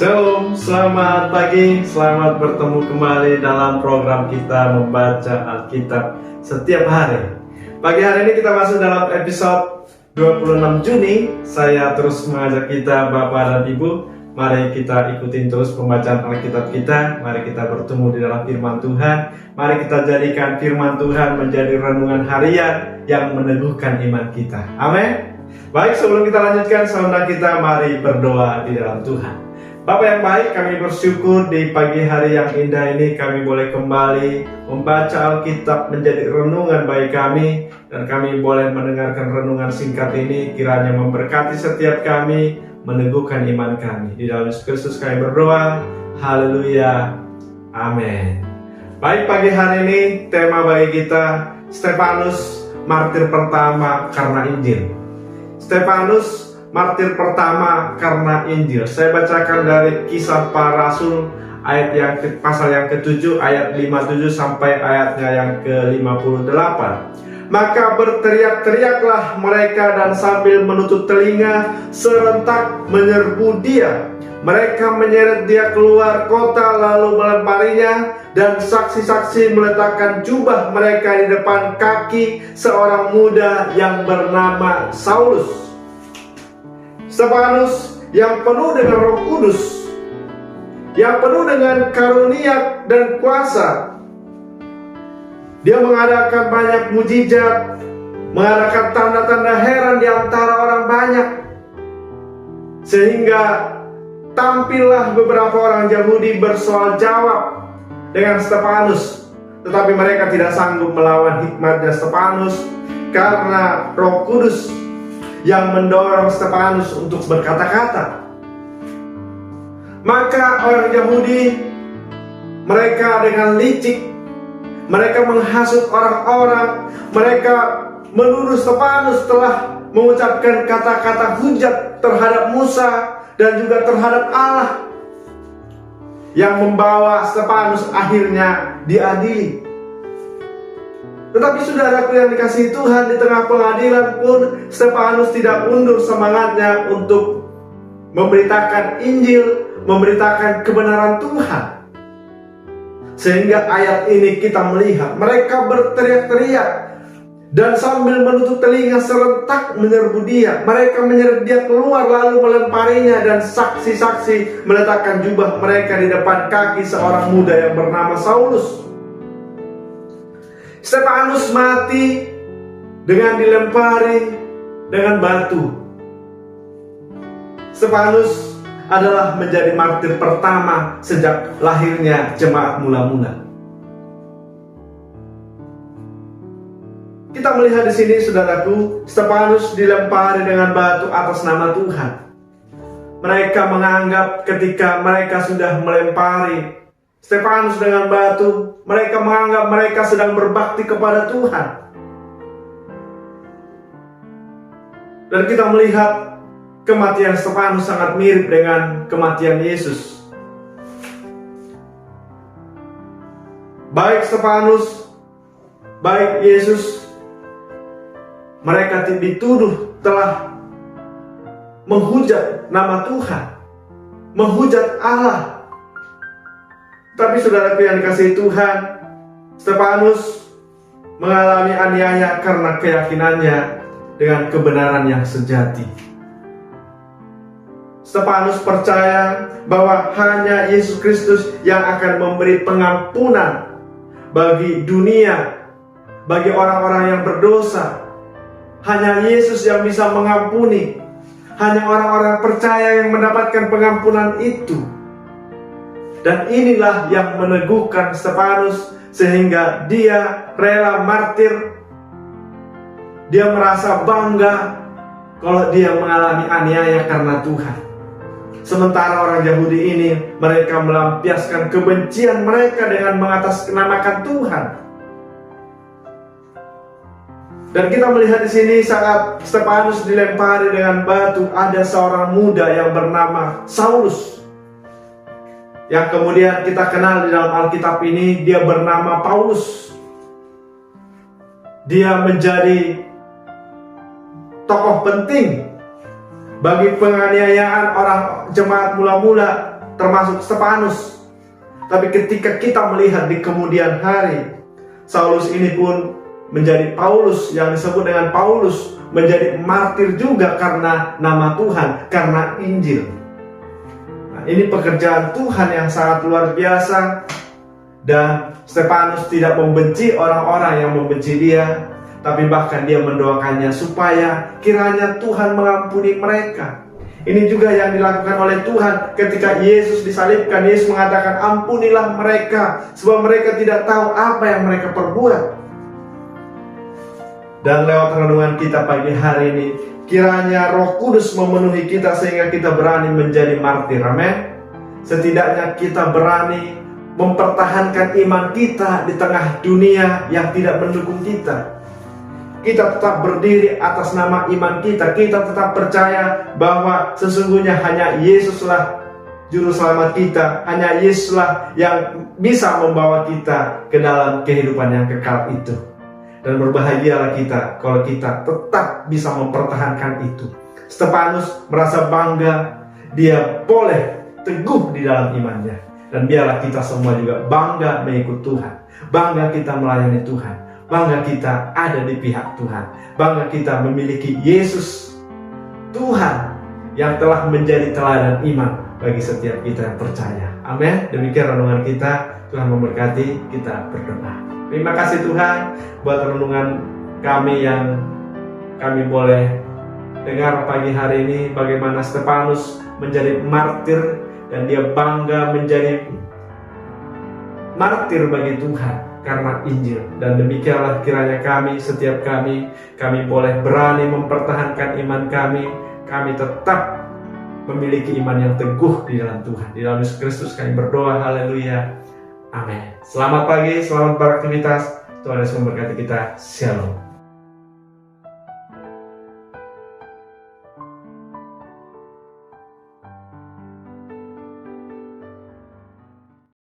Shalom, selamat pagi, selamat bertemu kembali dalam program kita membaca Alkitab setiap hari. Pagi hari ini kita masuk dalam episode 26 Juni. Saya terus mengajak kita Bapak dan Ibu, mari kita ikutin terus pembacaan Alkitab kita. Mari kita bertemu di dalam firman Tuhan. Mari kita jadikan firman Tuhan menjadi renungan harian yang meneguhkan iman kita. Amin. Baik, sebelum kita lanjutkan saudara kita, mari berdoa di dalam Tuhan. Bapak yang baik, kami bersyukur di pagi hari yang indah ini kami boleh kembali membaca Alkitab menjadi renungan bagi kami, dan kami boleh mendengarkan renungan singkat ini. Kiranya memberkati setiap kami, meneguhkan iman kami. Di dalam Yesus Kristus kami berdoa. Haleluya. Amin. Baik, pagi hari ini tema bagi kita Stefanus, martir pertama karena Injil. Stefanus, martir pertama karena Injil. Saya bacakan dari Kisah Para Rasul pasal yang ke-7 ayat 57 sampai ayatnya yang ke-58. Maka berteriak-teriaklah mereka dan sambil menutup telinga serentak menyerbu dia. Mereka menyeret dia keluar kota lalu melemparinya, dan saksi-saksi meletakkan jubah mereka di depan kaki seorang muda yang bernama Saulus. Stefanus yang penuh dengan Roh Kudus, yang penuh dengan karunia dan kuasa, dia mengadakan banyak mujizat, mengadakan tanda-tanda heran di antara orang banyak, sehingga tampillah beberapa orang Yahudi bersoal jawab dengan Stefanus. Tetapi mereka tidak sanggup melawan hikmatnya Stefanus, karena Roh Kudus yang mendorong Stefanus untuk berkata-kata. Maka orang Yahudi, mereka dengan licik, mereka menghasut orang-orang, mereka menuduh Stefanus telah mengucapkan kata-kata hujat terhadap Musa dan juga terhadap Allah, yang membawa Stefanus akhirnya diadili. Tetapi saudaraku yang dikasihi Tuhan, di tengah pengadilan pun Stefanus tidak mundur semangatnya untuk memberitakan Injil, memberitakan kebenaran Tuhan. Sehingga ayat ini kita melihat mereka berteriak-teriak dan sambil menutup telinga serentak menyerbu dia. Mereka menyeret dia keluar lalu melemparinya, dan saksi-saksi meletakkan jubah mereka di depan kaki seorang muda yang bernama Saulus. Stefanus mati dengan dilempari dengan batu. Stefanus adalah menjadi martir pertama sejak lahirnya jemaat mula-mula. Kita melihat di sini, saudaraku, Stefanus dilempari dengan batu atas nama Tuhan. Mereka menganggap ketika mereka sudah melempari Stefanus dengan batu, mereka menganggap mereka sedang berbakti kepada Tuhan. Dan kita melihat kematian Stefanus sangat mirip dengan kematian Yesus. Baik Stefanus, baik Yesus, mereka dituduh telah menghujat nama Tuhan, menghujat Allah. Tapi saudaraku yang dikasihi Tuhan, Stefanus mengalami aniaya karena keyakinannya dengan kebenaran yang sejati. Stefanus percaya bahwa hanya Yesus Kristus yang akan memberi pengampunan bagi dunia, bagi orang-orang yang berdosa. Hanya Yesus yang bisa mengampuni. Hanya orang-orang percaya yang mendapatkan pengampunan itu. Dan inilah yang meneguhkan Stefanus sehingga dia rela martir. Dia merasa bangga kalau dia mengalami aniaya karena Tuhan. Sementara orang Yahudi ini, mereka melampiaskan kebencian mereka dengan mengatasnamakan Tuhan. Dan kita melihat di sini saat Stefanus dilempari dengan batu, ada seorang muda yang bernama Saulus, yang kemudian kita kenal di dalam Alkitab ini, dia bernama Paulus. Dia menjadi tokoh penting bagi penganiayaan orang jemaat mula-mula termasuk Stefanus. Tapi ketika kita melihat di kemudian hari, Saulus ini pun menjadi Paulus, yang disebut dengan Paulus, menjadi martir juga karena nama Tuhan, karena Injil. Nah, ini pekerjaan Tuhan yang sangat luar biasa. Dan Stefanus tidak membenci orang-orang yang membenci dia, tapi bahkan dia mendoakannya supaya kiranya Tuhan mengampuni mereka. Ini juga yang dilakukan oleh Tuhan ketika Yesus disalibkan. Yesus mengatakan, ampunilah mereka, sebab mereka tidak tahu apa yang mereka perbuat. Dan lewat renungan kita pagi hari ini, kiranya Roh Kudus memenuhi kita sehingga kita berani menjadi martir. Amin. Setidaknya kita berani mempertahankan iman kita di tengah dunia yang tidak mendukung kita. Kita tetap berdiri atas nama iman kita. Kita tetap percaya bahwa sesungguhnya hanya Yesuslah Juru Selamat kita. Hanya Yesuslah yang bisa membawa kita ke dalam kehidupan yang kekal itu. Dan berbahagialah kita kalau kita tetap bisa mempertahankan itu. Stefanus merasa bangga, dia boleh teguh di dalam imannya. Dan biarlah kita semua juga bangga mengikut Tuhan. Bangga kita melayani Tuhan. Bangga kita ada di pihak Tuhan. Bangga kita memiliki Yesus Tuhan yang telah menjadi teladan iman bagi setiap kita yang percaya. Amin. Demikian renungan kita. Tuhan memberkati. Kita berdoa. Terima kasih Tuhan buat renungan kami yang kami boleh dengar pagi hari ini. Bagaimana Stefanus menjadi martir dan dia bangga menjadi martir bagi Tuhan karena Injil. Dan demikianlah kiranya kami, setiap kami boleh berani mempertahankan iman kami. Kami tetap memiliki iman yang teguh di dalam Tuhan. Di dalam Yesus Kristus kami berdoa, haleluya, amin. Selamat pagi, selamat beraktivitas. Tuhan Yesus memberkati kita. Shalom.